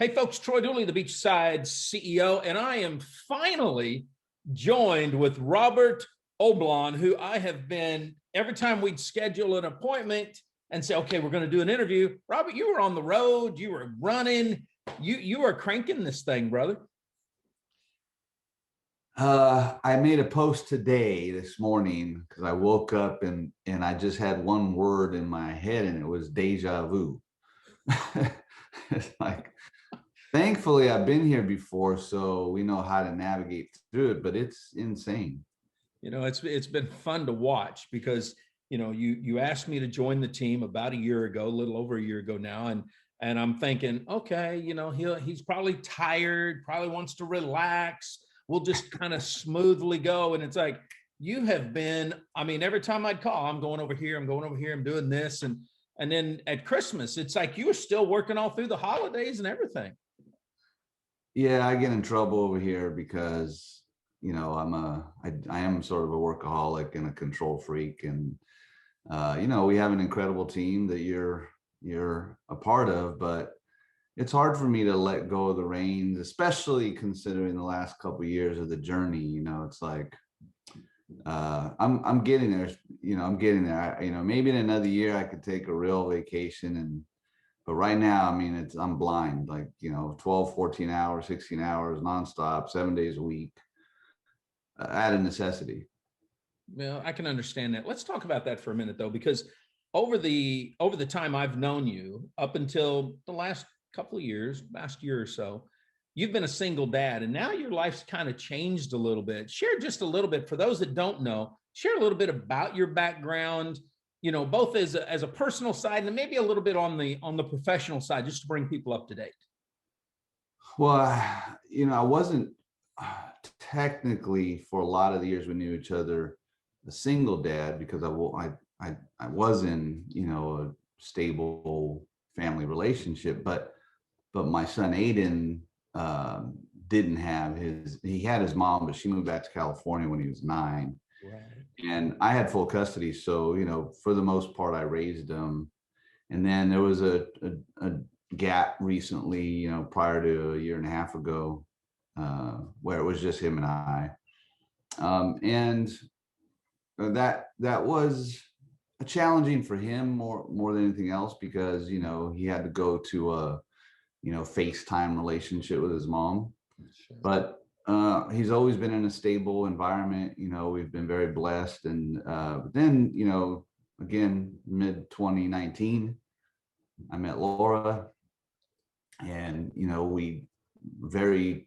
Hey folks, Troy Dooley, the Beachside CEO, and I am finally joined with Robert Oblon, who I have been, every time we'd schedule an appointment and say, okay, we're going to do an interview. Robert, you were on the road, you were running, you are cranking this thing, brother. I made a post today, this morning, because I woke up and I just had one word in my head, and it was deja vu. It's like, thankfully, I've been here before, so we know how to navigate through it, but it's insane. You know, it's been fun to watch because, you know, you asked me to join the team about a year ago, a little over a year ago now, and I'm thinking, okay, you know, he's probably tired, probably wants to relax. We'll just kind of smoothly go. And it's like, you have been, I mean, every time I'd call, I'm going over here, I'm going over here, I'm doing this. And then at Christmas, it's like you were still working all through the holidays and everything. Yeah, I get in trouble over here because, you know, I am sort of a workaholic and a control freak. And, you know, we have an incredible team that you're a part of, but it's hard for me to let go of the reins, especially considering the last couple of years of the journey. You know, it's like I'm getting there. You know, I'm getting there. You know, maybe in another year I could take a real vacation, but right now, I mean, I'm blind. Like, you know, 12, 14 hours, 16 hours nonstop, 7 days a week, out of necessity. Well, I can understand that. Let's talk about that for a minute though, because over the time I've known you, up until the last couple of years, last year or so, you've been a single dad, and now your life's kind of changed a little bit. Share just a little bit for those that don't know. Share a little bit about your background, you know, both as a personal side and maybe a little bit on the professional side, just to bring people up to date. Well, you know, I wasn't technically, for a lot of the years we knew each other, a single dad, because I was in, you know, a stable family relationship, but my son Aiden didn't have he had his mom, but she moved back to California when he was 9. Right. And I had full custody. So, you know, for the most part, I raised him. And then there was a gap recently, you know, prior to a year and a half ago, where it was just him and I. And that was challenging for him more than anything else, because, you know, he had to go to a, you know, FaceTime relationship with his mom. Sure. But he's always been in a stable environment. You know, we've been very blessed. And but then, you know, again, mid 2019, I met Laura, and, you know, we very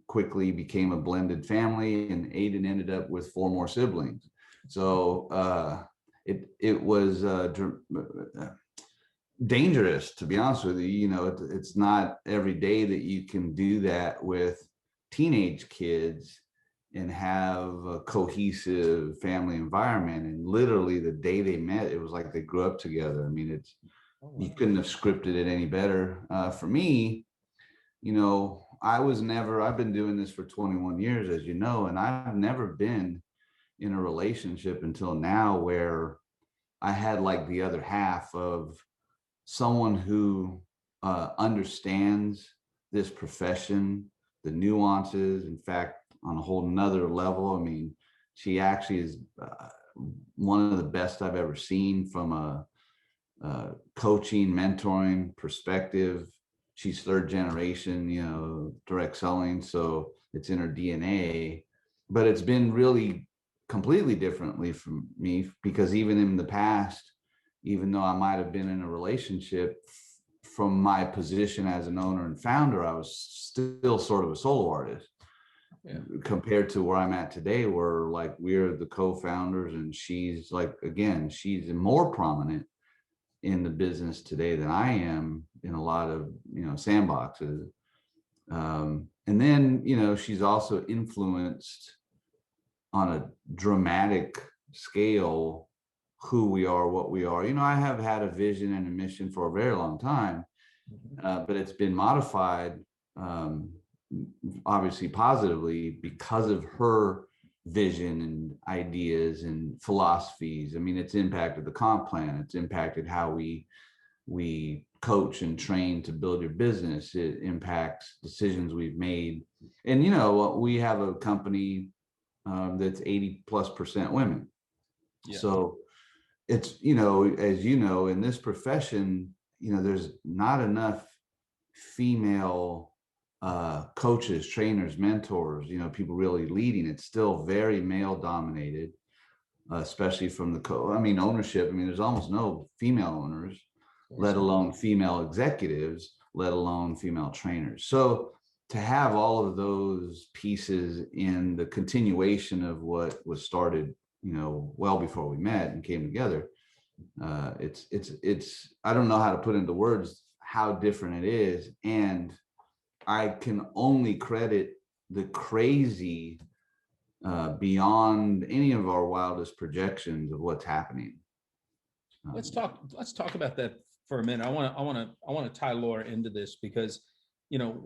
quickly became a blended family, and Aiden ended up with 4 more siblings. So it was dangerous, to be honest with you. You know, it's not every day that you can do that with teenage kids and have a cohesive family environment. And literally the day they met, it was like they grew up together. I mean, you couldn't have scripted it any better. For me, you know, I've been doing this for 21 years, as you know, and I've never been in a relationship until now where I had like the other half of someone who understands this profession, the nuances. In fact, on a whole nother level, I mean, she actually is one of the best I've ever seen from a coaching, mentoring perspective. She's 3rd generation, you know, direct selling, so it's in her DNA. But it's been really completely differently from me, because even in the past, even though I might have been in a relationship, from my position as an owner and founder, I was still sort of a solo artist. Yeah. Compared to where I'm at today, where like we're the co-founders, and she's like, again, she's more prominent in the business today than I am in a lot of, you know, sandboxes. And then, you know, she's also influenced on a dramatic scale who we are, what we are. You know, I have had a vision and a mission for a very long time, but it's been modified, obviously positively, because of her vision and ideas and philosophies. I mean, it's impacted the comp plan. It's impacted how we we coach and train to build your business. It impacts decisions we've made. And, you know, we have a company that's 80+% women. Yeah. So it's, you know, as you know, in this profession, you know, there's not enough female coaches, trainers, mentors, you know, people really leading. It's still very male dominated, especially from the ownership. I mean, there's almost no female owners, let alone female executives, let alone female trainers. So to have all of those pieces in the continuation of what was started, you know, well before we met and came together, it's I don't know how to put into words how different it is. And I can only credit the crazy beyond any of our wildest projections of what's happening. Let's talk about that for a minute. I want to tie Laura into this because, you know,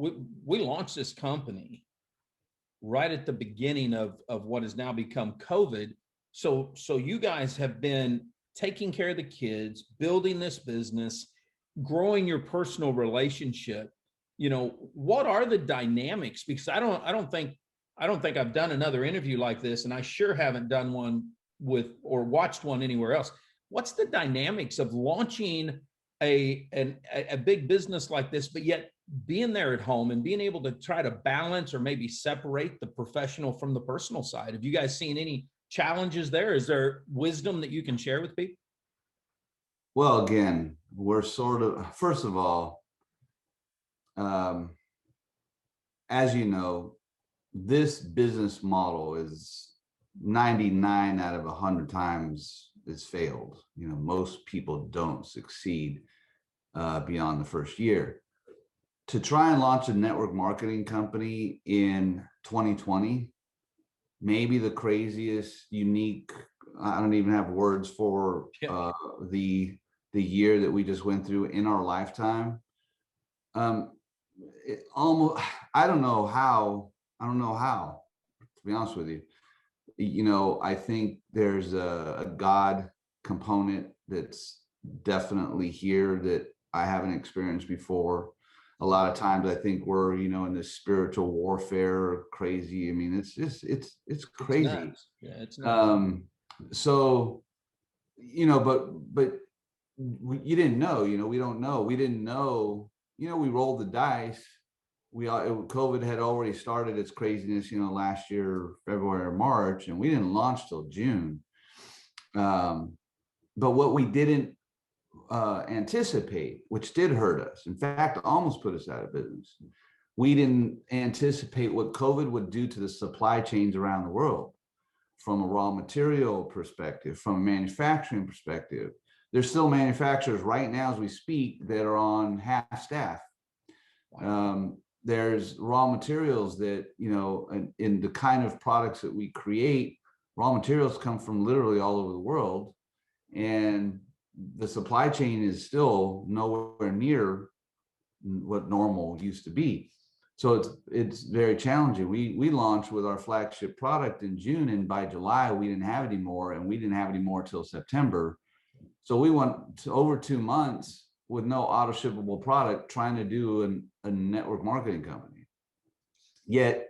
we launched this company right at the beginning of what has now become COVID. So you guys have been taking care of the kids, building this business, growing your personal relationship. You know, what are the dynamics? Because I don't think I've done another interview like this, and I sure haven't done one with or watched one anywhere else. What's the dynamics of launching a big business like this, but yet being there at home and being able to try to balance or maybe separate the professional from the personal side? Have you guys seen any challenges there? Is there wisdom that you can share with people? Well, again, we're sort of, first of all, as you know, this business model is 99 out of 100 times is failed. You know, most people don't succeed beyond the first year. To try and launch a network marketing company in 2020, maybe the craziest, unique, I don't even have words for the year that we just went through in our lifetime. Almost, I don't know how, to be honest with you. You know, I think there's a God component that's definitely here that I haven't experienced before. A lot of times I think we're, you know, in this spiritual warfare crazy. I mean, it's just, it's crazy. It's yeah, it's nuts. So, you know, but you didn't know, you know, we didn't know, you know, we rolled the dice. COVID had already started its craziness, you know, last year, February or March, and we didn't launch till June. But what we didn't anticipate, which did hurt us, in fact, almost put us out of business. We didn't anticipate what COVID would do to the supply chains around the world, from a raw material perspective, from a manufacturing perspective. There's still manufacturers right now as we speak that are on half staff. There's raw materials that, you know, in the kind of products that we create, raw materials come from literally all over the world. And the supply chain is still nowhere near what normal used to be. So it's very challenging. We launched with our flagship product in June, and by July we didn't have it anymore, and we didn't have it anymore till September. So we went to over 2 months with no auto shippable product, trying to do a network marketing company. Yet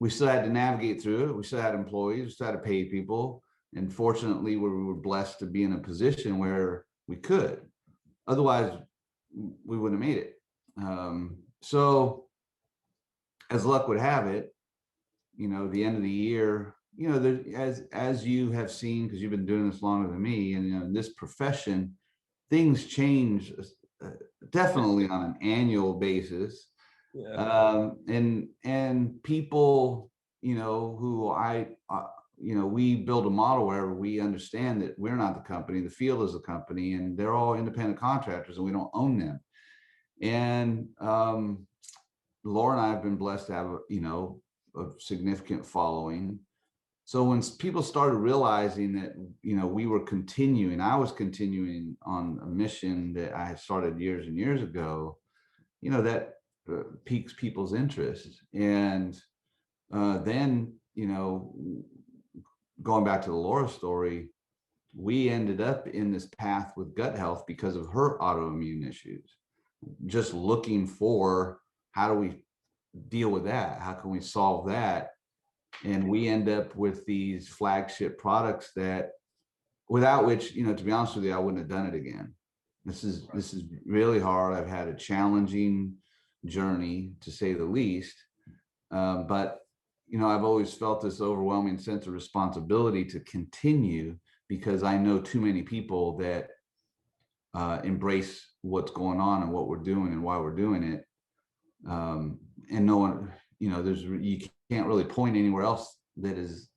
we still had to navigate through it. We still had employees, we still had to pay people. And fortunately, we were blessed to be in a position where we could. Otherwise, we wouldn't have made it. So as luck would have it, you know, the end of the year, you know, as you have seen, because you've been doing this longer than me, and, you know, in this profession, things change definitely on an annual basis. Yeah. And people, you know, who you know, we build a model where we understand that we're not the company, the field is the company, and they're all independent contractors and we don't own them. And Laura and I have been blessed to have, you know, a significant following. So when people started realizing that, you know, I was continuing on a mission that I had started years and years ago, you know, that piques people's interest. And then, you know, going back to the Laura story, we ended up in this path with gut health because of her autoimmune issues, just looking for how do we deal with that? How can we solve that? And we end up with these flagship products that, without which, you know, to be honest with you, I wouldn't have done it again. This is really hard. I've had a challenging journey, to say the least. But, you know, I've always felt this overwhelming sense of responsibility to continue, because I know too many people that embrace what's going on and what we're doing and why we're doing it. And no one, you know, you can't really point anywhere else that is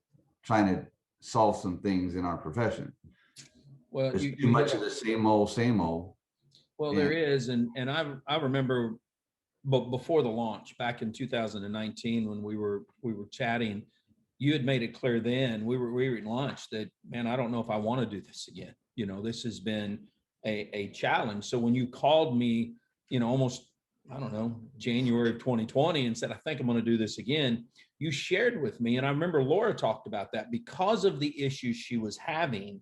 trying to solve some things in our profession. Well, there's too much of the same old. Well, there is, and I remember, but before the launch back in 2019, when we were chatting, you had made it clear then, we were at lunch, that, man, I don't know if I want to do this again. You know, this has been a challenge. So when you called me, you know, almost, I don't know, January of 2020, and said, I think I'm going to do this again, you shared with me, and I remember Laura talked about that, because of the issues she was having.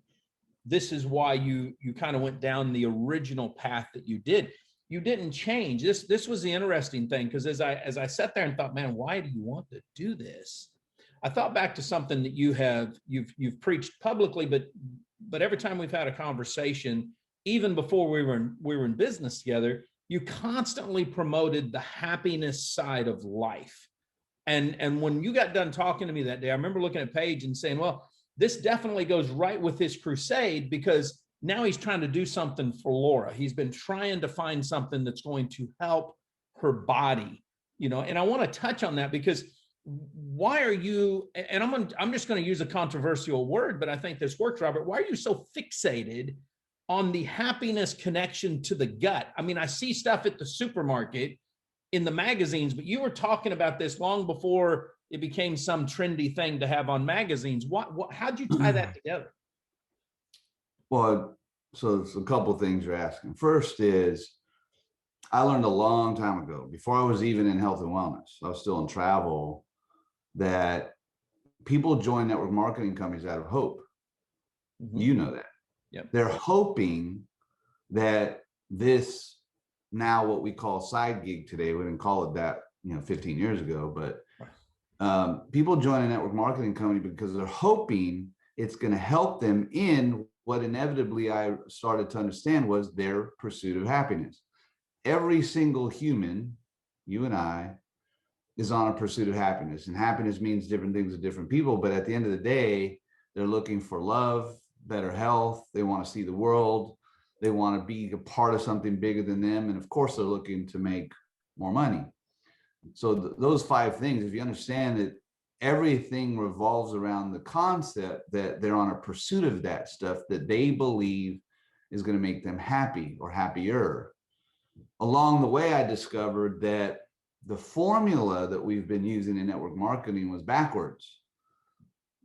This is why you kind of went down the original path that you did. You didn't change. This was the interesting thing, because as I sat there and thought, man, why do you want to do this? I thought back to something that you've preached publicly, but every time we've had a conversation, even before we were in business together, you constantly promoted the happiness side of life. And when you got done talking to me that day, I remember looking at Paige and saying, well, this definitely goes right with his crusade, because now he's trying to do something for Laura. He's been trying to find something that's going to help her body, you know. And I want to touch on that, because why are you, and I'm just going to use a controversial word, but I think this works, Robert. Why are you so fixated on the happiness connection to the gut? I mean, I see stuff at the supermarket, in the magazines, but you were talking about this long before it became some trendy thing to have on magazines. How'd you tie that together? Well, so it's a couple of things you're asking. First is, I learned a long time ago, before I was even in health and wellness, I was still in travel, that people join network marketing companies out of hope. Mm-hmm. You know that. Yep. They're hoping that this, now what we call side gig today, we didn't call it that, you know, 15 years ago, but people join a network marketing company because they're hoping it's going to help them in what inevitably I started to understand was their pursuit of happiness. Every single human, you and I, is on a pursuit of happiness, and happiness means different things to different people. But at the end of the day, they're looking for love, better health. They want to see the world. They want to be a part of something bigger than them. And of course, they're looking to make more money. So those five things, if you understand that everything revolves around the concept that they're on a pursuit of that stuff that they believe is going to make them happy or happier. Along the way, I discovered that the formula that we've been using in network marketing was backwards,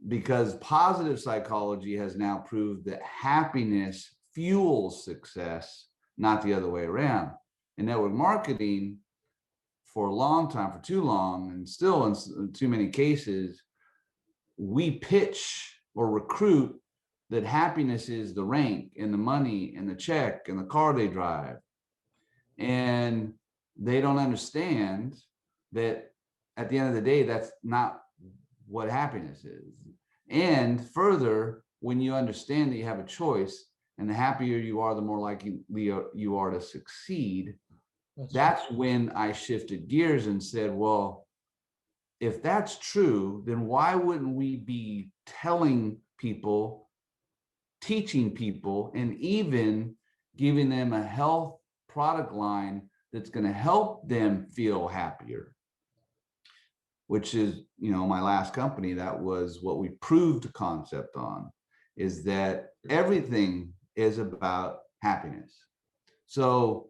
because positive psychology has now proved that happiness fuels success, not the other way around. In network marketing, for a long time, for too long, and still in too many cases, we pitch or recruit that happiness is the rank and the money and the check and the car they drive. And they don't understand that at the end of the day, that's not what happiness is. And further, when you understand that you have a choice, and the happier you are, the more likely you are to succeed, that's when I shifted gears and said, well, if that's true, then why wouldn't we be telling people, teaching people, and even giving them a health product line that's going to help them feel happier? Which is, you know, my last company, that was what we proved the concept on, is that everything is about happiness. So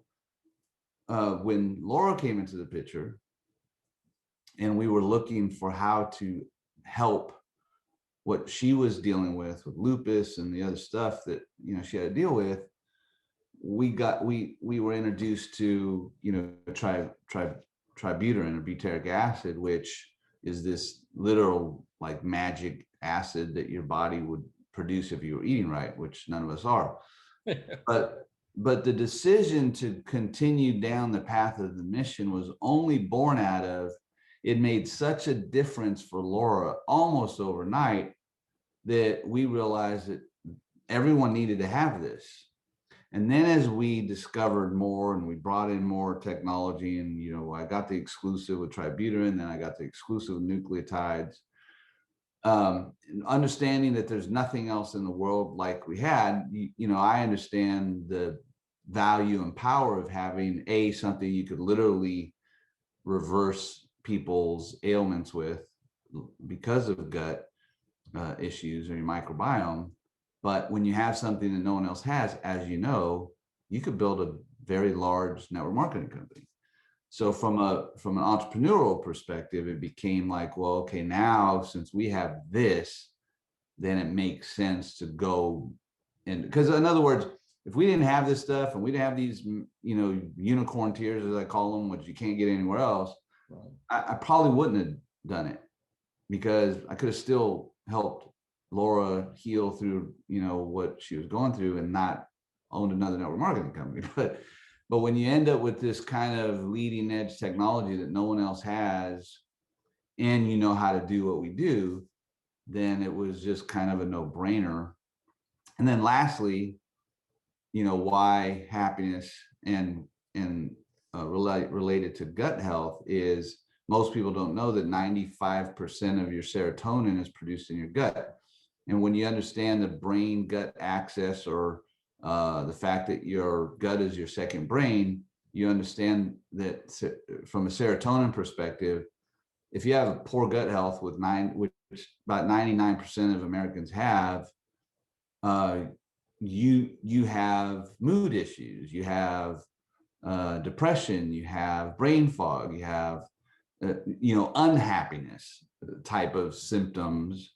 when Laura came into the picture and we were looking for how to help what she was dealing with lupus and the other stuff that, you know, she had to deal with, we were introduced to, you know, tributyrin or butyric acid, which is this literal like magic acid that your body would produce if you were eating right, which none of us are. But the decision to continue down the path of the mission was only born out of, it made such a difference for Laura almost overnight that we realized that everyone needed to have this. And then as we discovered more and we brought in more technology, and, you know, I got the exclusive with Tributyrin, then I got the exclusive with nucleotides, understanding that there's nothing else in the world like we had, you know, I understand the value and power of having something you could literally reverse people's ailments with because of gut issues or your microbiome. But when you have something that no one else has, as you know, you could build a very large network marketing company. So from an entrepreneurial perspective, it became like, well, okay, now since we have this, then it makes sense to go. And because in other words, if we didn't have this stuff and we didn't have these, you know, unicorn tears, as I call them, which you can't get anywhere else, right, I probably wouldn't have done it, because I could have still helped Laura heal through, you know, what she was going through and not owned another network marketing company. But when you end up with this kind of leading edge technology that no one else has, and you know how to do what we do, then it was just kind of a no-brainer. And then lastly, you know, why happiness and related to gut health is, most people don't know that 95% of your serotonin is produced in your gut. And when you understand the brain gut axis, or the fact that your gut is your second brain, you understand that from a serotonin perspective, if you have poor gut health, which about 99% of Americans have, you have mood issues, you have depression, you have brain fog, you have you know, unhappiness type of symptoms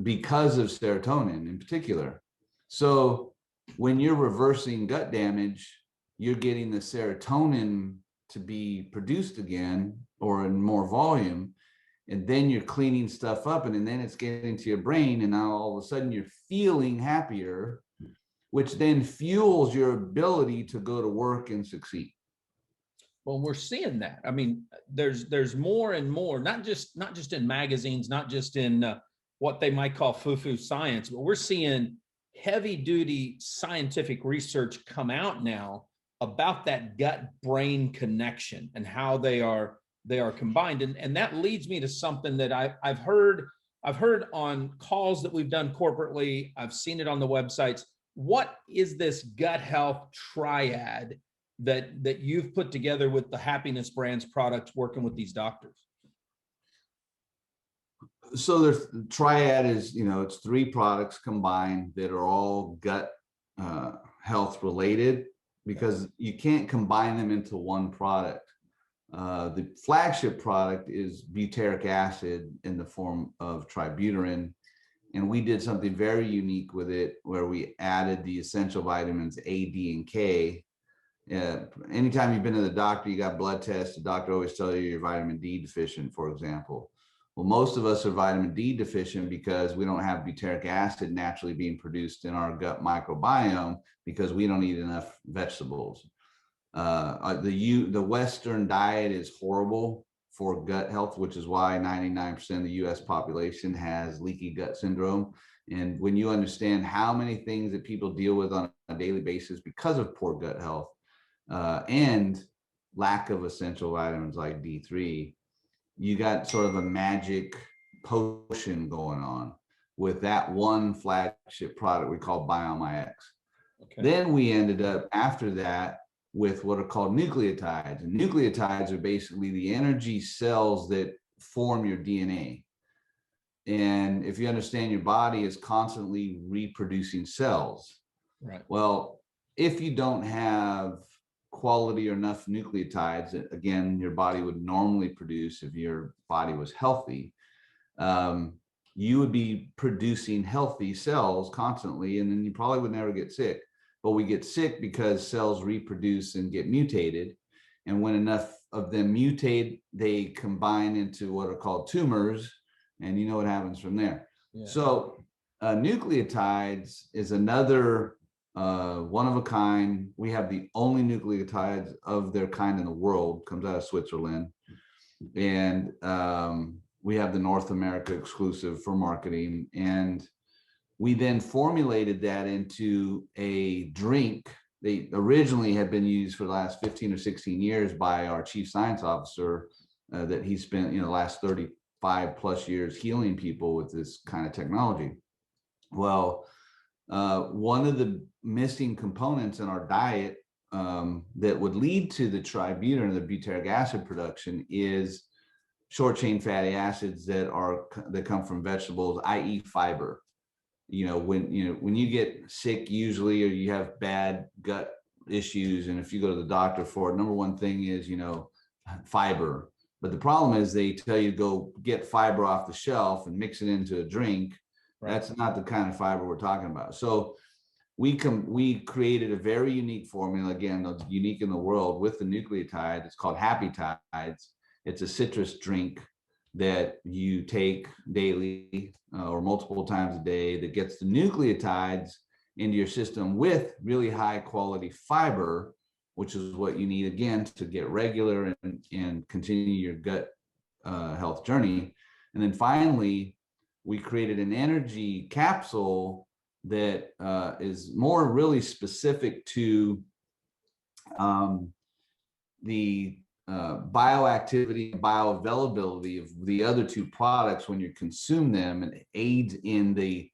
because of serotonin in particular. So when you're reversing gut damage, you're getting the serotonin to be produced again, or in more volume, and then you're cleaning stuff up, and then it's getting to your brain, and now all of a sudden you're feeling happier, which then fuels your ability to go to work and succeed. Well, we're seeing that. I mean, there's more and more, not just in magazines, not just in what they might call foo-foo science, but we're seeing heavy duty scientific research come out now about that gut brain connection and how they are combined. And that leads me to something that I've heard on calls that we've done corporately. I've seen it on the websites. What is this gut health triad that you've put together with the Happiness Brands products, working with these doctors? So there's triad is, you know, it's 3 products combined that are all gut health related, because you can't combine them into one product. The flagship product is butyric acid in the form of Tributyrin, and we did something very unique with it, where we added the essential vitamins A, D, and K. Anytime you've been to the doctor, you got blood tests, the doctor always tells you you're vitamin D deficient, for example. Well, most of us are vitamin D deficient because we don't have butyric acid naturally being produced in our gut microbiome, because we don't eat enough vegetables. The Western diet is horrible for gut health, which is why 99% of the US population has leaky gut syndrome. And when you understand how many things that people deal with on a daily basis because of poor gut health, and lack of essential vitamins like D3, you got sort of a magic potion going on with that one flagship product we call BiomeIX. Okay. Then we ended up after that with what are called nucleotides. And nucleotides are basically the energy cells that form your DNA. And if you understand, your body is constantly reproducing cells. Right. Well, if you don't have quality or enough nucleotides that, again, your body would normally produce if your body was healthy, you would be producing healthy cells constantly, and then you probably would never get sick. But we get sick because cells reproduce and get mutated. And when enough of them mutate, they combine into what are called tumors, and you know what happens from there. Yeah. So Nucleotides is another one of a kind. We have the only nucleotides of their kind in the world, comes out of Switzerland. And we have the North America exclusive for marketing. And we then formulated that into a drink. They originally had been used for the last 15 or 16 years by our chief science officer, that he spent, the last 35 plus years healing people with this kind of technology. Well, one of the missing components in our diet that would lead to the tributylin, the butyric acid production, is short chain fatty acids that come from vegetables, i.e. fiber. When you get sick usually, or you have bad gut issues, and if you go to the doctor for it, number one thing is fiber. But the problem is they tell you to go get fiber off the shelf and mix it into a drink. Right. That's not the kind of fiber we're talking about. So we created a very unique formula, again, that's unique in the world, with the nucleotide. It's called Happy Tides. It's a citrus drink that you take daily or multiple times a day, that gets the nucleotides into your system with really high quality fiber, which is what you need, again, to get regular and continue your gut health journey. And then finally, we created an energy capsule that is more really specific to the bioactivity and bioavailability of the other two products when you consume them, and aids in the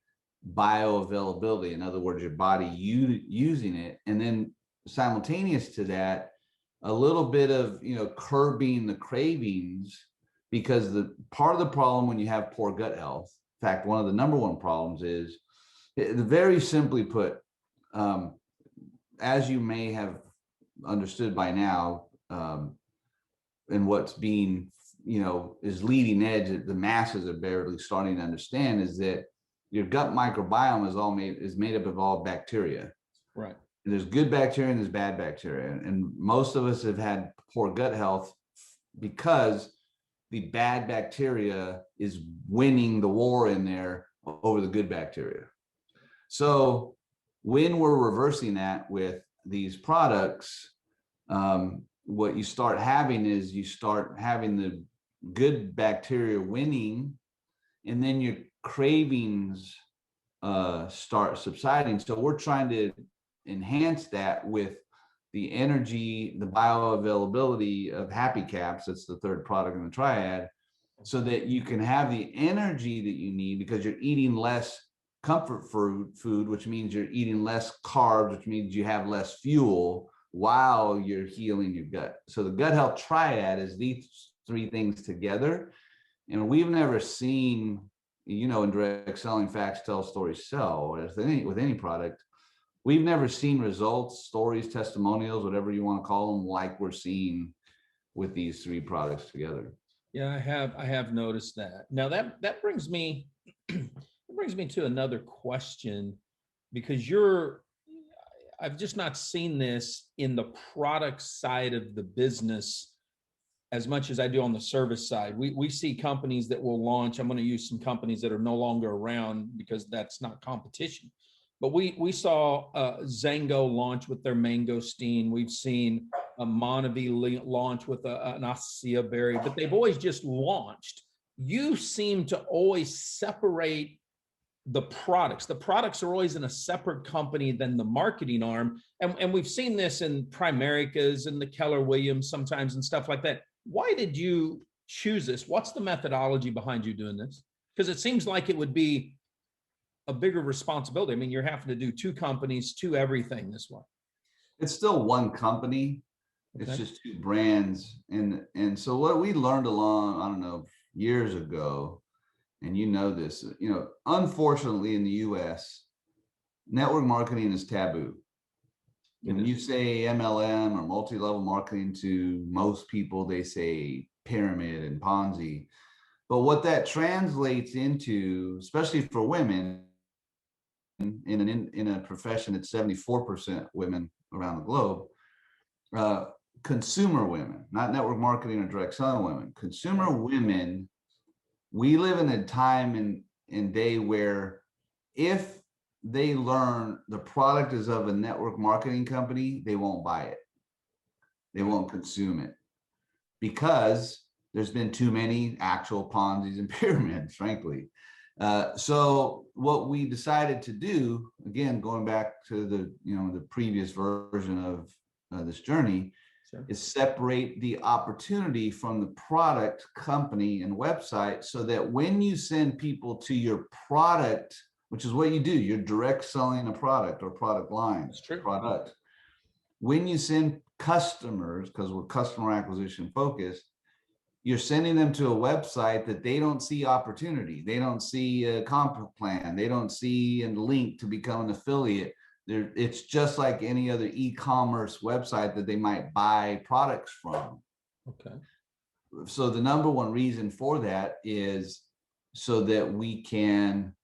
bioavailability. In other words, your body using it. And then simultaneous to that, a little bit of curbing the cravings, because the part of the problem when you have poor gut health, in fact, one of the number one problems is, very simply put, as you may have understood by now, and what's being is leading edge that the masses are barely starting to understand, is that your gut microbiome is made up of all bacteria. Right. There's good bacteria and there's bad bacteria. And most of us have had poor gut health because the bad bacteria is winning the war in there over the good bacteria. So when we're reversing that with these products, what you start having is the good bacteria winning, and then your cravings start subsiding. So we're trying to enhance that with the energy, the bioavailability of Happy Caps. That's the third product in the triad, so that you can have the energy that you need, because you're eating less comfort food, which means you're eating less carbs, which means you have less fuel while you're healing your gut. So the Gut Health Triad is these three things together. And we've never seen, in direct selling, facts tell, stories sell, with any product, we've never seen results, stories, testimonials, whatever you want to call them, like we're seeing with these three products together. Yeah, I have noticed that. Now that brings me to another question, because I've just not seen this in the product side of the business as much as I do on the service side. We see companies that will launch. I'm going to use some companies that are no longer around because that's not competition. But we saw Zango launch with their mangosteen. We've seen a Monavie launch with an Acai berry, but they've always just launched. You seem to always separate the products. The products are always in a separate company than the marketing arm. And we've seen this in Primerica's and the Keller Williams sometimes and stuff like that. Why did you choose this? What's the methodology behind you doing this? Because it seems like it would be a bigger responsibility. I mean, you're having to do two companies, two everything this way. It's still one company. Okay. It's just two brands. And so what we learned along, I don't know, years ago, and this, unfortunately in the US, network marketing is taboo. When you say MLM or multi-level marketing, to most people, they say pyramid and Ponzi. But what that translates into, especially for women, in a profession that's 74% women around the globe, consumer women, not network marketing or direct selling women, consumer women. We live in a time and day where if they learn the product is of a network marketing company, they won't buy it. They won't consume it because there's been too many actual Ponzi's and pyramids, frankly. So what we decided to do, again, going back to the previous version of this journey, Sure. is separate the opportunity from the product, company, and website, so that when you send people to your product, which is what you do, you're direct selling a product or product line. That's true. Product. When you send customers, because we're customer acquisition focused, you're sending them to a website that they don't see opportunity. They don't see a comp plan. They don't see a link to become an affiliate. It's just like any other e-commerce website that they might buy products from. Okay. So the number one reason for that is so that we can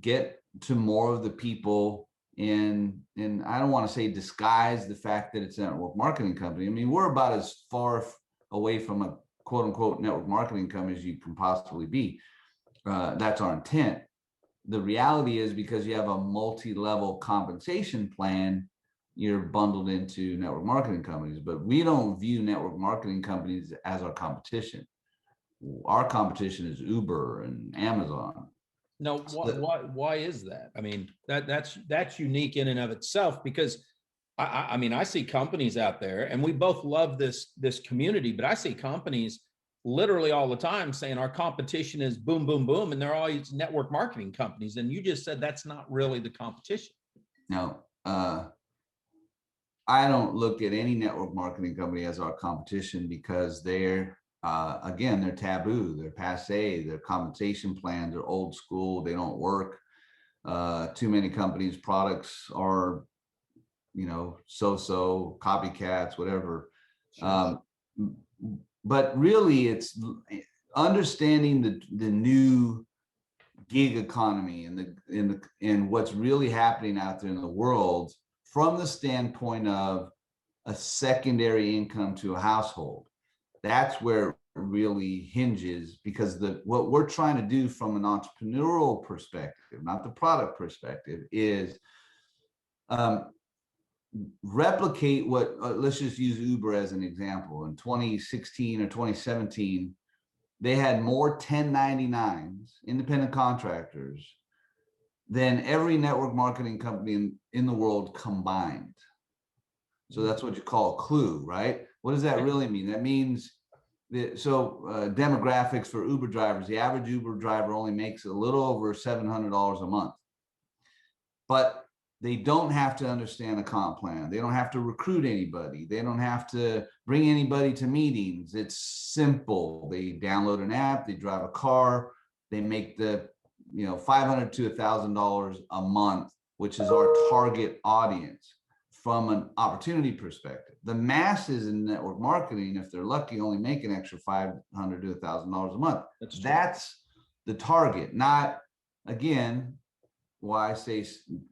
get to more of the people in I don't want to say disguise the fact that it's a network marketing company. I mean, we're about as far away from a quote unquote network marketing company as you can possibly be. That's our intent. The reality is, because you have a multi-level compensation plan, you're bundled into network marketing companies, but we don't view network marketing companies as our competition. Our competition is Uber and Amazon. No, why is that? I mean, that's unique in and of itself, because I mean, I see companies out there, and we both love this community, but I see companies literally all the time saying our competition is boom, boom, boom, and they're all these network marketing companies. And you just said that's not really the competition. No, I don't look at any network marketing company as our competition, because they're again, they're taboo, they're passe, their compensation plans are old school, they don't work. Too many companies' products are, so-so, copycats, whatever. Sure. But really, it's understanding the new gig economy and what's really happening out there in the world from the standpoint of a secondary income to a household. That's where it really hinges, because what we're trying to do from an entrepreneurial perspective, not the product perspective, is replicate what, let's just use Uber as an example. In 2016 or 2017, they had more 1099s, independent contractors, than every network marketing company in the world combined. So that's what you call a clue, right? What does that really mean? That means demographics for Uber drivers, the average Uber driver only makes a little over $700 a month. But they don't have to understand a comp plan. They don't have to recruit anybody. They don't have to bring anybody to meetings. It's simple. They download an app, they drive a car, they make the $500 to $1,000 a month, which is our target audience from an opportunity perspective. The masses in network marketing, if they're lucky, only make an extra $500 to $1,000 a month. That's the target. Not, again, why I say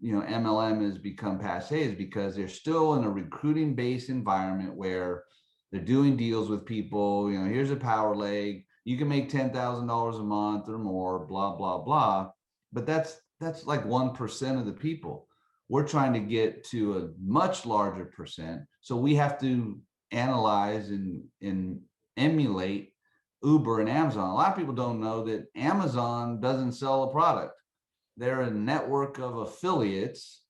MLM has become passe is because they're still in a recruiting based environment where they're doing deals with people. Here's a power leg, you can make $10,000 a month or more, blah blah blah. But that's like 1% of the people. We're trying to get to a much larger percent, so we have to analyze and emulate Uber and Amazon. A lot of people don't know that Amazon doesn't sell a product. They're a network of affiliates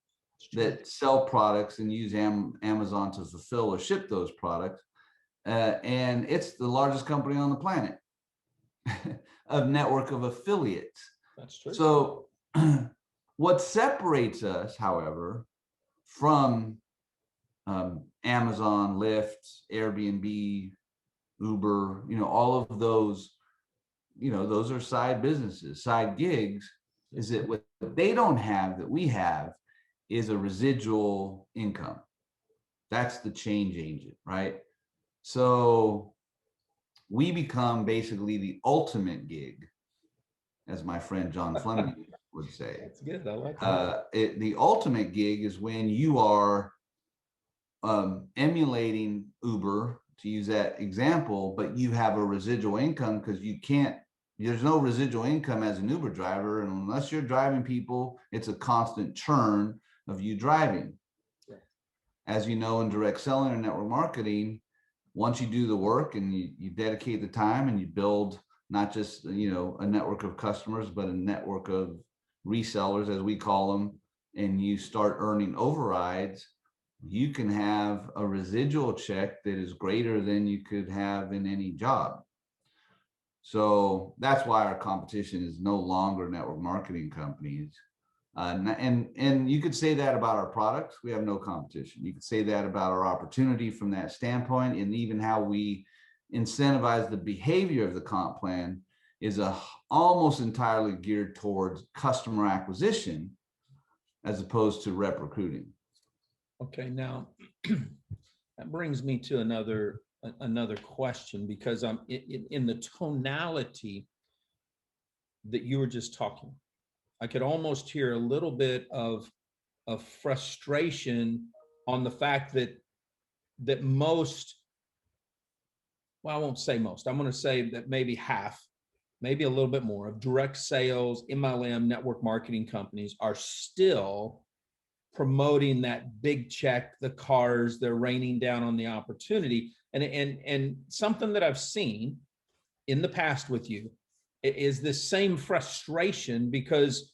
that sell products and use Amazon to fulfill or ship those products. And it's the largest company on the planet of network of affiliates. That's true. So what separates us, however, from Amazon, Lyft, Airbnb, Uber, all of those, those are side businesses, side gigs, is that what they don't have that we have is a residual income. That's the change agent, right? So we become basically the ultimate gig, as my friend John Fleming would say. That's good. I like that. The ultimate gig is when you are emulating Uber, to use that example, but you have a residual income because you can't there's no residual income as an Uber driver. And unless you're driving people, it's a constant churn of you driving. Yeah. As you know, in direct selling or network marketing, once you do the work and you dedicate the time and you build not just, you know, a network of customers, but a network of resellers, as we call them, and you start earning overrides, you can have a residual check that is greater than you could have in any job. So that's why our competition is no longer network marketing companies. And you could say that about our products. We have no competition. You could say that about our opportunity from that standpoint, and even how we incentivize the behavior of the comp plan is almost entirely geared towards customer acquisition as opposed to rep recruiting. Okay, now that brings me to another question, because I'm in the tonality that you were just talking. I could almost hear a little bit of frustration on the fact that most, well, I won't say most, I'm going to say that maybe half, maybe a little bit more of direct sales, MLM, network marketing companies are still promoting that big check, the cars, they're raining down on the opportunity. And something that I've seen in the past with you is this same frustration, because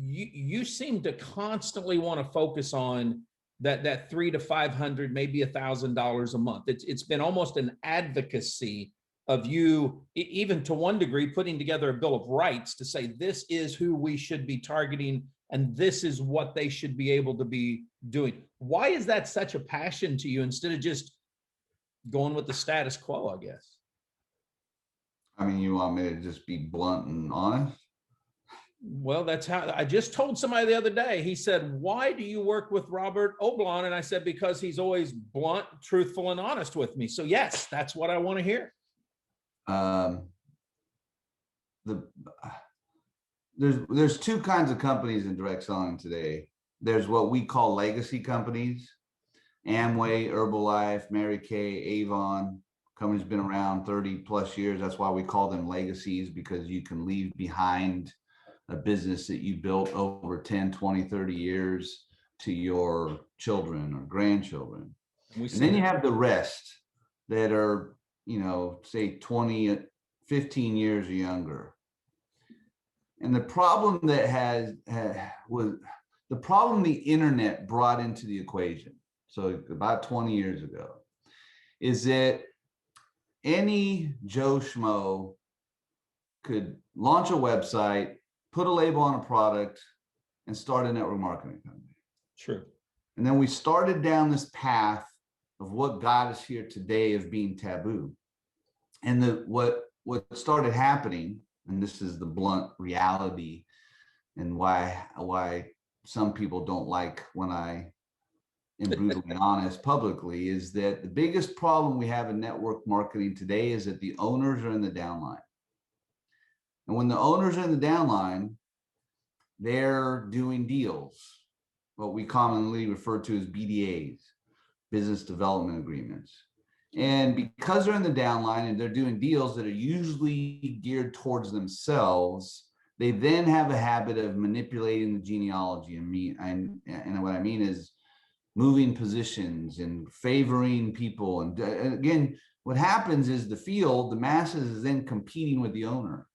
you seem to constantly want to focus on that $300 to $500, maybe $1,000 a month. It's been almost an advocacy of you, even to one degree, putting together a bill of rights to say this is who we should be targeting and this is what they should be able to be doing. Why is that such a passion to you instead of just going with the status quo, I guess? I mean, you want me to just be blunt and honest? Well, that's how I just told somebody the other day. He said, "Why do you work with Robert Oblon?" And I said, "Because he's always blunt, truthful, and honest with me." So yes, that's what I want to hear. There's two kinds of companies in direct selling today. There's what we call legacy companies: Amway, Herbalife, Mary Kay, Avon. Companies been around 30 plus years. That's why we call them legacies, because you can leave behind a business that you built over 10, 20, 30 years to your children or grandchildren. And then you have the rest that are, you know, say 20, 15 years or younger. And the problem that was the problem the internet brought into the equation, so about 20 years ago, is that any Joe Schmo could launch a website, put a label on a product, and start a network marketing company. Sure. And then we started down this path of what got us here today of being taboo. And what started happening, and this is the blunt reality and why some people don't like when I am brutally honest publicly, is that the biggest problem we have in network marketing today is that the owners are in the downline. And when the owners are in the downline, they're doing deals, what we commonly refer to as BDAs, business development agreements. And because they're in the downline and they're doing deals that are usually geared towards themselves, they then have a habit of manipulating the genealogy. And what I mean is moving positions and favoring people. And again, what happens is the masses is then competing with the owner.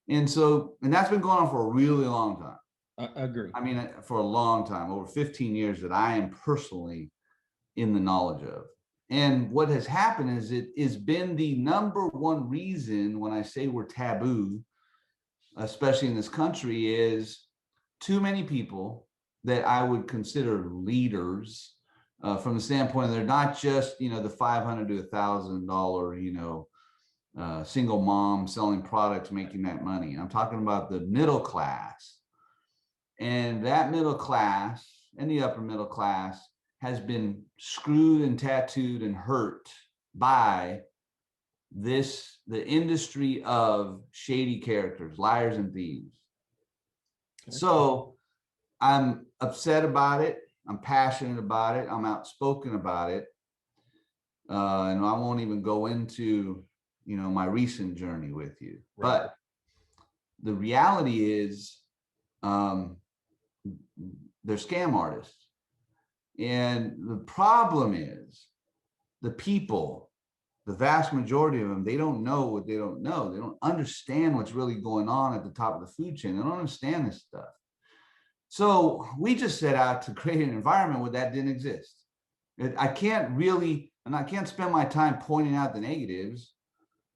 And that's been going on for a really long time. I agree. I mean, for a long time, over 15 years that I am personally in the knowledge of. And what has happened is it has been the number one reason when I say we're taboo, especially in this country, is too many people that I would consider leaders from the standpoint of they're not just, you know, the $500 to $1,000, you know, single mom selling products, making that money. I'm talking about the middle class. And that middle class and the upper middle class has been screwed and tattooed and hurt by the industry of shady characters, liars and thieves. Okay. So I'm upset about it. I'm passionate about it. I'm outspoken about it. And I won't even go into my recent journey with you. Right. But the reality is, they're scam artists. And the problem is the people, the vast majority of them, they don't know what they don't know. They don't understand what's really going on at the top of the food chain. They don't understand this stuff. So we just set out to create an environment where that didn't exist. I can't spend my time pointing out the negatives,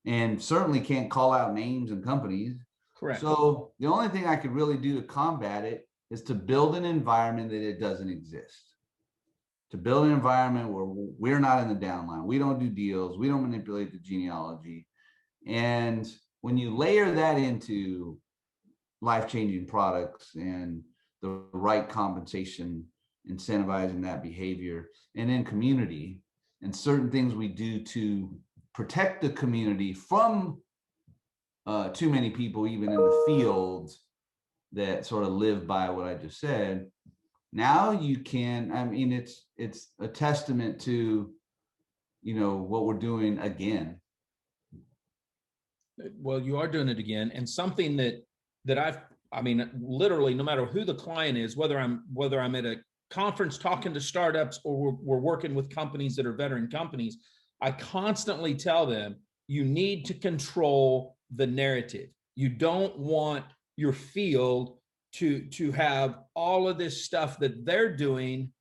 and certainly can't call out names and companies. Correct. So the only thing I could really do to combat it is to build an environment that it doesn't exist. To build an environment where we're not in the downline. We don't do deals. We don't manipulate the genealogy. And when you layer that into life-changing products and the right compensation, incentivizing that behavior, and then community and certain things we do to protect the community from too many people, even in the fields, that sort of live by what I just said. Now you can, it's a testament to, what we're doing again. Well, you are doing it again. And something that literally, no matter who the client is, whether I'm at a conference talking to startups or we're working with companies that are veteran companies, I constantly tell them, you need to control the narrative. You don't want your field to have all of this stuff that they're doing,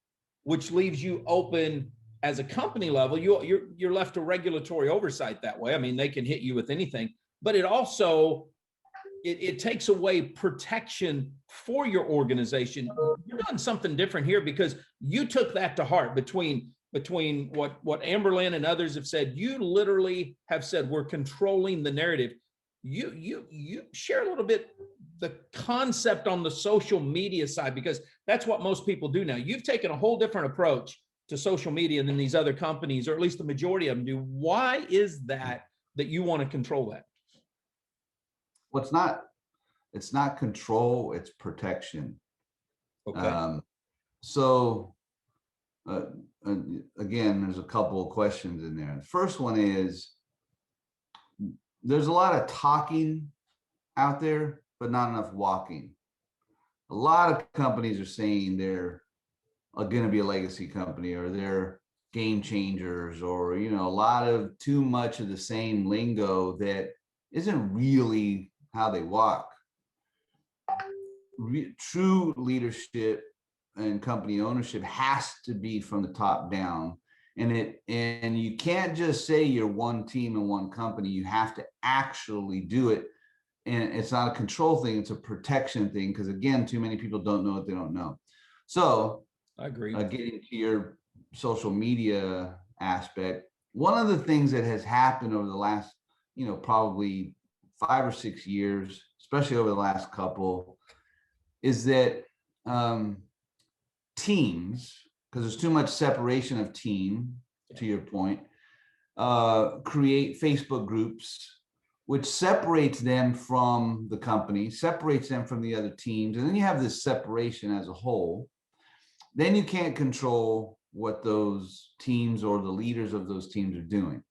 which leaves you open as a company level. You're left to regulatory oversight that way. I mean, they can hit you with anything, but it also it takes away protection for your organization. You're doing something different here because you took that to heart. Between what Amberlynn and others have said, you literally have said, we're controlling the narrative. You share a little bit the concept on the social media side, because that's what most people do now. You've taken a whole different approach to social media than these other companies, or at least the majority of them do. Why is that you want to control that? Well, it's not control, it's protection. Okay. Again, there's a couple of questions in there. The first one is, there's a lot of talking out there, but not enough walking. A lot of companies are saying they're going to be a legacy company, or they're game changers, or, a lot of too much of the same lingo that isn't really how they walk. True leadership and company ownership has to be from the top down. And you can't just say you're one team and one company. You have to actually do it. And it's not a control thing, it's a protection thing, because again, too many people don't know what they don't know. So I agree. Getting to your social media aspect, one of the things that has happened over the last, probably 5 or 6 years, especially over the last couple, is that teams, because there's too much separation of team, to your point, create Facebook groups, which separates them from the company, separates them from the other teams. And then you have this separation as a whole. Then you can't control what those teams or the leaders of those teams are doing.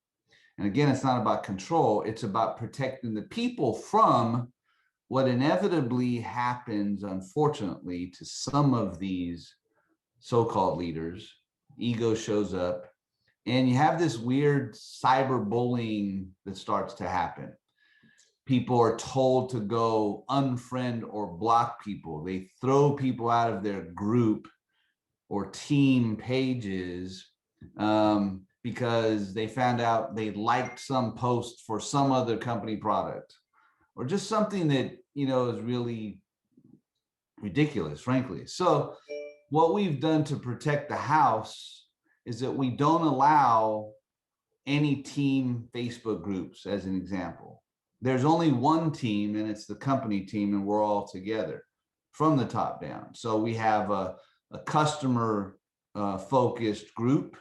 And again, it's not about control. It's about protecting the people from what inevitably happens, unfortunately, to some of these so-called leaders. Ego shows up, and you have this weird cyberbullying that starts to happen. People are told to go unfriend or block people. They throw people out of their group or team pages because they found out they liked some post for some other company product, or just something that, is really ridiculous, frankly. So what we've done to protect the house is that we don't allow any team Facebook groups, as an example. There's only one team, and it's the company team, and we're all together from the top down. So we have a customer focused group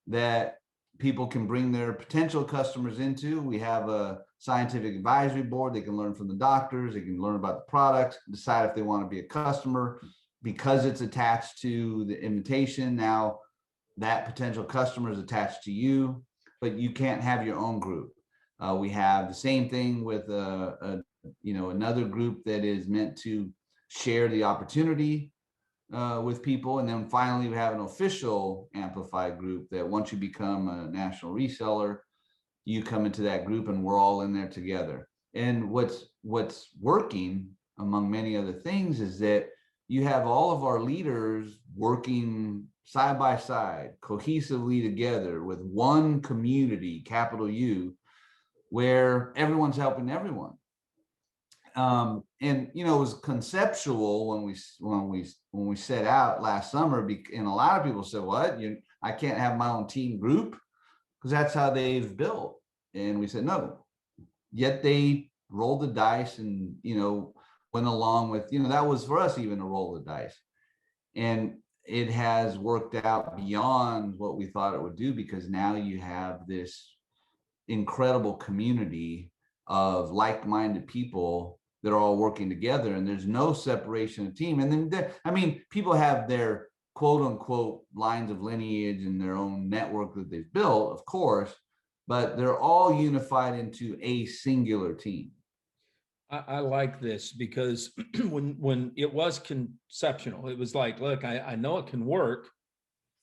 that people can bring their potential customers into. We have a scientific advisory board. They can learn from the doctors. They can learn about the products, decide if they want to be a customer. Because it's attached to the invitation, now that potential customer is attached to you, but you can't have your own group. We have the same thing with another group that is meant to share the opportunity with people. And then finally, we have an official Amplifei group that once you become a national reseller, you come into that group and we're all in there together. And what's working, among many other things, is that you have all of our leaders working side by side, cohesively together with one community, capital U, where everyone's helping everyone. And it was conceptual when we set out last summer, and a lot of people said, "What? I can't have my own team group," because that's how they've built. And we said no. Yet they rolled the dice and went along with that was for us even a roll the dice, and it has worked out beyond what we thought it would do, because now you have this incredible community of like-minded people that are all working together, and there's no separation of team. And then people have their quote unquote lines of lineage and their own network that they've built, of course, but they're all unified into a singular team. I like this because when it was conceptual, it was like, look, I know it can work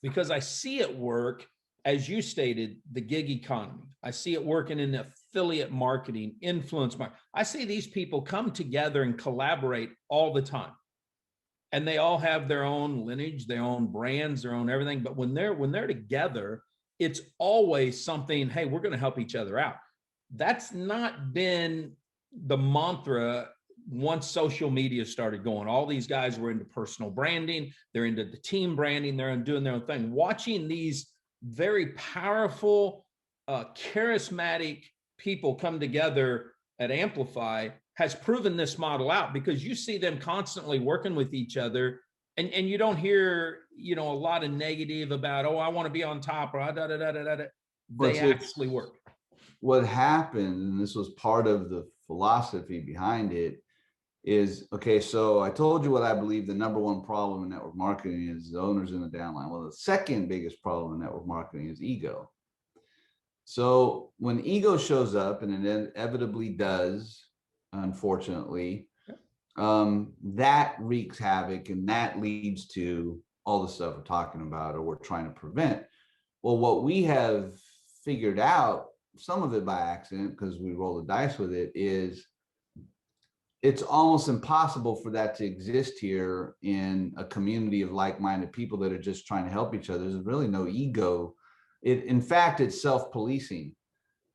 because I see it work, as you stated, the gig economy. I see it working in affiliate marketing, influence marketing. I see these people come together and collaborate all the time. And they all have their own lineage, their own brands, their own everything. But when they're together, it's always something, hey, we're going to help each other out. That's not been the mantra once social media started going. All these guys were into personal branding. They're into the team branding. They're doing their own thing. Watching these very powerful, charismatic people come together at Amplifei has proven this model out, because you see them constantly working with each other, and you don't hear a lot of negative about, oh, I want to be on top, or da da da da da. They actually work. What happened, and this was part of the philosophy behind it, is, okay, so I told you what I believe the number one problem in network marketing is: the owners in the downline. Well, the second biggest problem in network marketing is ego. So when ego shows up, and it inevitably does, unfortunately, that wreaks havoc, and that leads to all the stuff we're talking about or we're trying to prevent. Well, what we have figured out, some of it by accident because we roll the dice with it, is it's almost impossible for that to exist here in a community of like-minded people that are just trying to help each other. There's really no ego. In fact, it's self-policing.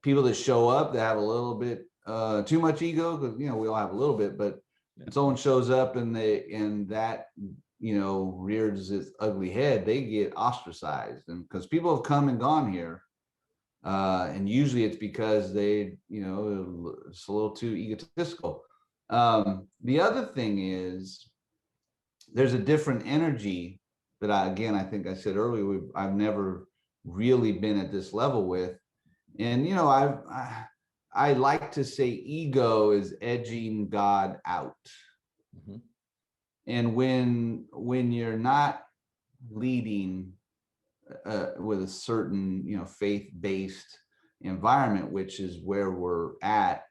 People that show up that have a little bit too much ego, because we all have a little bit, but when someone shows up and that rears its ugly head, they get ostracized. And because people have come and gone here, and usually it's because it's a little too egotistical. The other thing is, there's a different energy that I think I said earlier, I've never really been at this level with. And I like to say ego is edging God out. Mm-hmm. And when you're not leading with a certain faith-based environment, which is where we're at,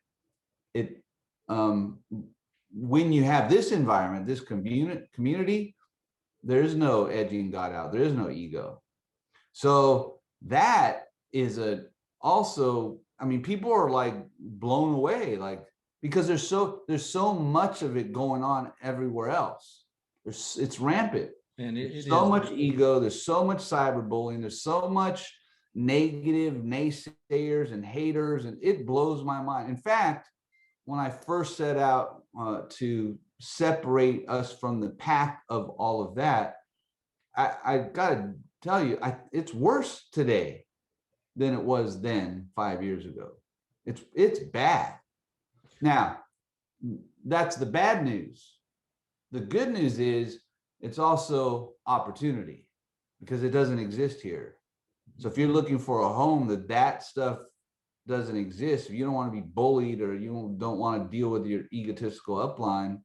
when you have this environment, this community, there's no edging God out. There is no ego. So that is also, people are like blown away, because there's so much of it going on everywhere else. It's rampant. And there's so much ego. There's so much cyberbullying. There's so much negative naysayers and haters, and it blows my mind. In fact, when I first set out to separate us from the pack of all of that, I got to tell you, it's worse today than it was then 5 years ago. It's bad. Now, that's the bad news. The good news is it's also opportunity, because it doesn't exist here. So if you're looking for a home that stuff doesn't exist, if you don't want to be bullied or you don't want to deal with your egotistical upline,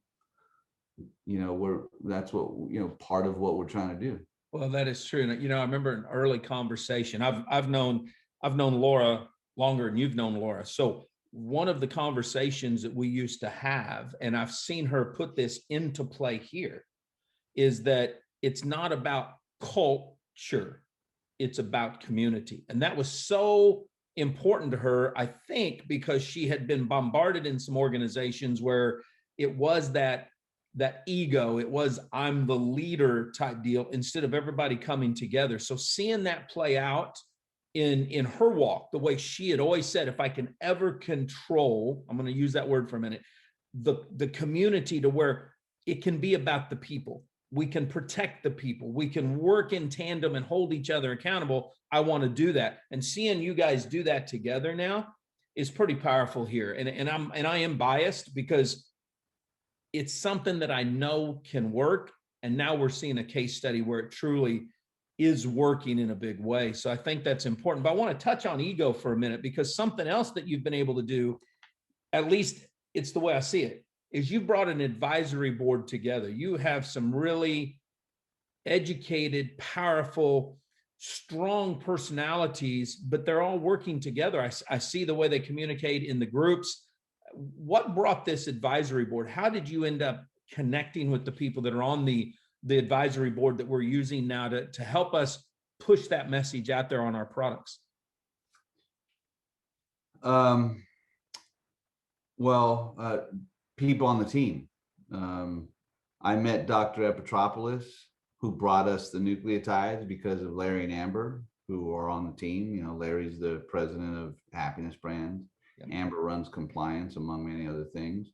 that's what part of what we're trying to do. Well, that is true. And I remember an early conversation. I've known Laura longer than you've known Laura. So one of the conversations that we used to have, and I've seen her put this into play here, is that it's not about culture, it's about community. And that was so important to her, I think, because she had been bombarded in some organizations where it was that ego, it was I'm the leader type deal, instead of everybody coming together. So seeing that play out in her walk, the way she had always said, if I can ever control, I'm going to use that word for a minute, the community, to where it can be about the people. We can protect the people. We can work in tandem and hold each other accountable. I want to do that. And seeing you guys do that together now is pretty powerful here. And I am biased because it's something that I know can work. And now we're seeing a case study where it truly is working in a big way. So I think that's important. But I want to touch on ego for a minute, because something else that you've been able to do, at least it's the way I see it, is you brought an advisory board together. You have some really educated, powerful, strong personalities, but they're all working together. I see the way they communicate in the groups. What brought this advisory board? How did you end up connecting with the people that are on the advisory board that we're using now to help us push that message out there on our products? People on the team. I met Dr. Epitropoulos, who brought us the nucleotides because of Larry and Amber, who are on the team. You know, Larry's the president of Happiness Brand. Yep. Amber runs compliance, among many other things.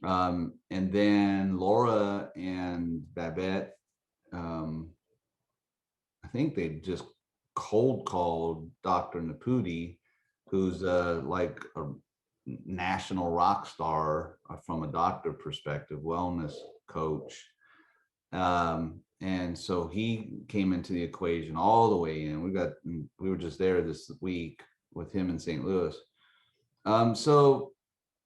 And then Laura and Babette, I think they just cold called Dr. Naputi, who's like a national rock star from a doctor perspective, wellness coach. And so he came into the equation all the way in. We were just there this week with him in St. Louis. So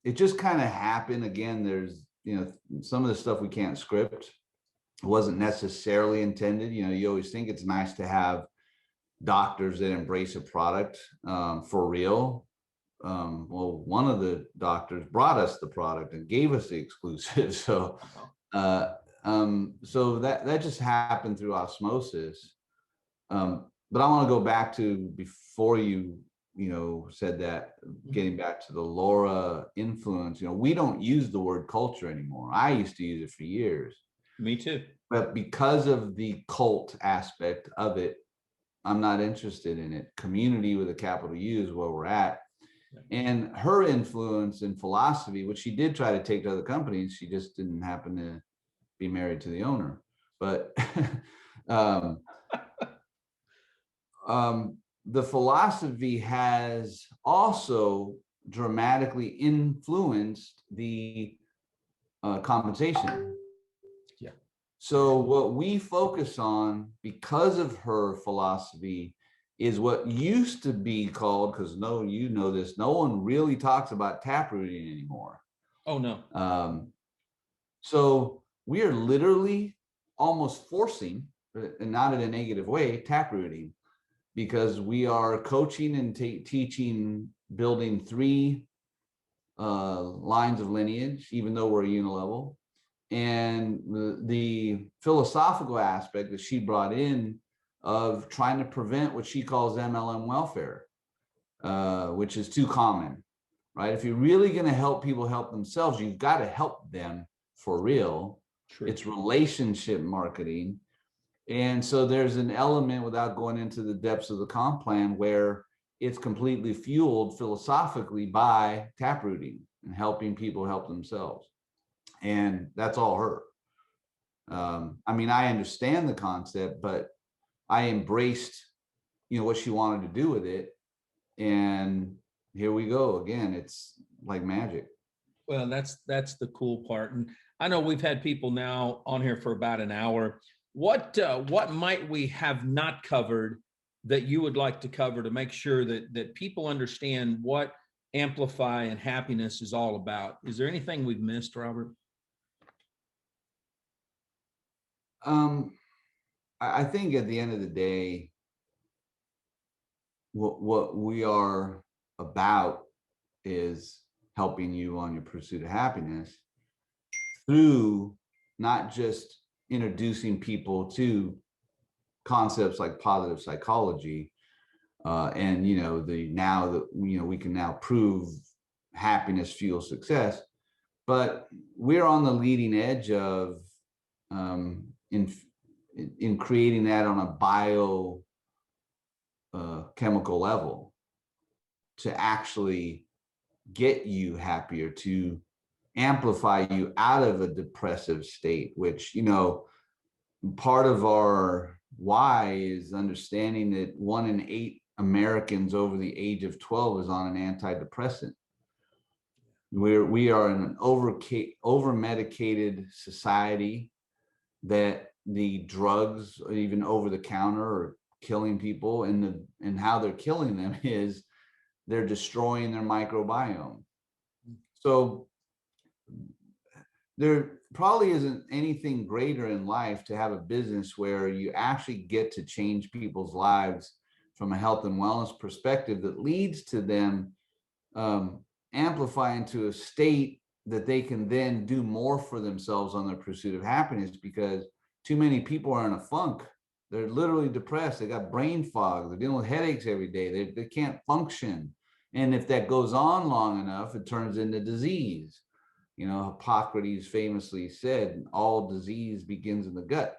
it just kind of happened. Again, there's, you know, some of the stuff we can't script. It wasn't necessarily intended. You know, you always think it's nice to have doctors that embrace a product for real. Well, one of the doctors brought us the product and gave us the exclusive. So, so that just happened through osmosis. But I want to go back to before you said that, getting back to the Laura influence. You know, we don't use the word culture anymore. I used to use it for years. Me too. But because of the cult aspect of it, I'm not interested in it. Community with a capital U is where we're at. And her influence and philosophy, which she did try to take to other companies, she just didn't happen to be married to the owner. But the philosophy has also dramatically influenced the compensation. Yeah. So what we focus on, because of her philosophy, is what used to be called, because you know this, no one really talks about taprooting anymore. Oh, no. So we are literally almost forcing, and not in a negative way, taprooting, because we are coaching and teaching, building 3 lines of lineage, even though we're a unilevel. And the philosophical aspect that she brought in of trying to prevent what she calls MLM welfare, which is too common, right? If you're really going to help people help themselves, you've got to help them for real. True. It's relationship marketing. And so there's an element, without going into the depths of the comp plan, where it's completely fueled philosophically by taprooting and helping people help themselves. And that's all her. I mean, I understand the concept, but I embraced, what she wanted to do with it. And here we go again. It's like magic. Well, that's the cool part. And I know we've had people now on here for about an hour. What might we have not covered that you would like to cover to make sure that people understand what Amplifei and happiness is all about? Is there anything we've missed, Robert? I think at the end of the day, what we are about is helping you on your pursuit of happiness through not just introducing people to concepts like positive psychology, and now that we can now prove happiness fuels success, but we're on the leading edge of in creating that on a bio chemical level to actually get you happier, to amplify you out of a depressive state, which, part of our why is understanding that 1 in 8 Americans over the age of 12 is on an antidepressant. We are in an over medicated society, that the drugs, even over the counter, are killing people, and how they're killing them is they're destroying their microbiome. So there probably isn't anything greater in life to have a business where you actually get to change people's lives from a health and wellness perspective that leads to them amplifying to a state that they can then do more for themselves on their pursuit of happiness, because too many people are in a funk. They're literally depressed. They got brain fog. They're dealing with headaches every day. They can't function. And if that goes on long enough, it turns into disease. Hippocrates famously said, all disease begins in the gut.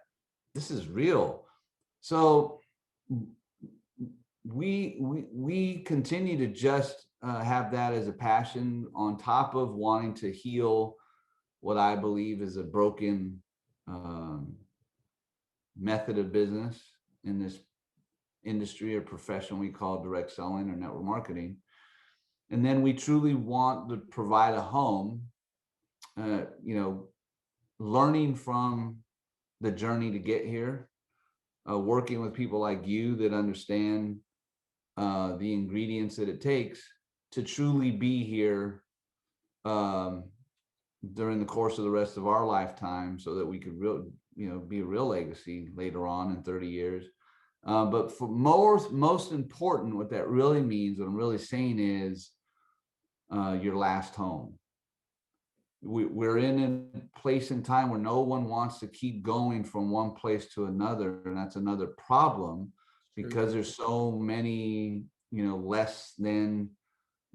This is real. So we continue to just have that as a passion, on top of wanting to heal what I believe is a broken method of business in this industry or profession we call direct selling or network marketing. And then we truly want to provide a home, learning from the journey to get here, working with people like you that understand the ingredients that it takes to truly be here during the course of the rest of our lifetime, so that we could be a real legacy later on in 30 years. But for most important, what that really means, what I'm really saying is your last home. We're in a place in time where no one wants to keep going from one place to another, and that's another problem, because there's so many less than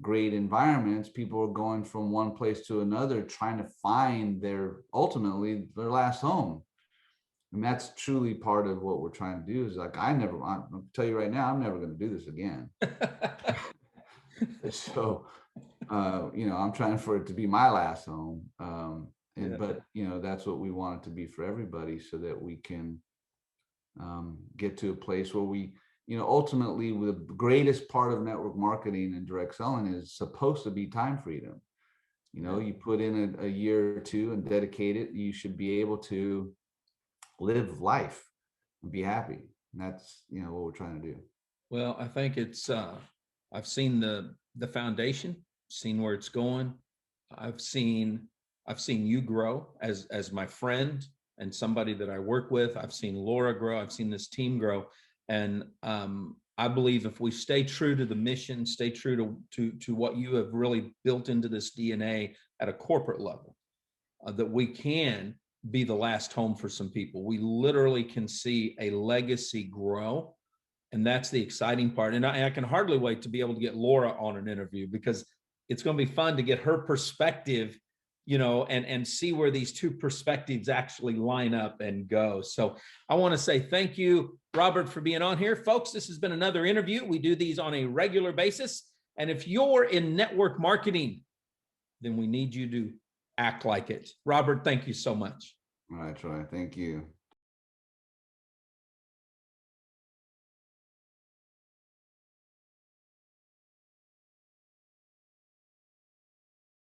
great environments. People are going from one place to another, trying to find ultimately their last home. And that's truly part of what we're trying to do. Is like, I'll tell you right now, I'm never going to do this again. So, I'm trying for it to be my last home. But that's what we want it to be for everybody, so that we can get to a place where we, ultimately, the greatest part of network marketing and direct selling is supposed to be time freedom. You put in a year or two and dedicate it, you should be able to live life and be happy. And that's, what we're trying to do. Well, I think it's, I've seen the foundation, seen where it's going. I've seen you grow as my friend and somebody that I work with. I've seen Laura grow. I've seen this team grow. And I believe if we stay true to the mission, stay true to what you have really built into this DNA at a corporate level, that we can be the last home for some people. We literally can see a legacy grow. And that's the exciting part. And I can hardly wait to be able to get Laura on an interview, because it's going to be fun to get her perspective, and see where these two perspectives actually line up and go. So I want to say thank you, Robert, for being on here. Folks, this has been another interview. We do these on a regular basis. And if you're in network marketing, then we need you to act like it. Robert, thank you so much. All right, Troy. Thank you.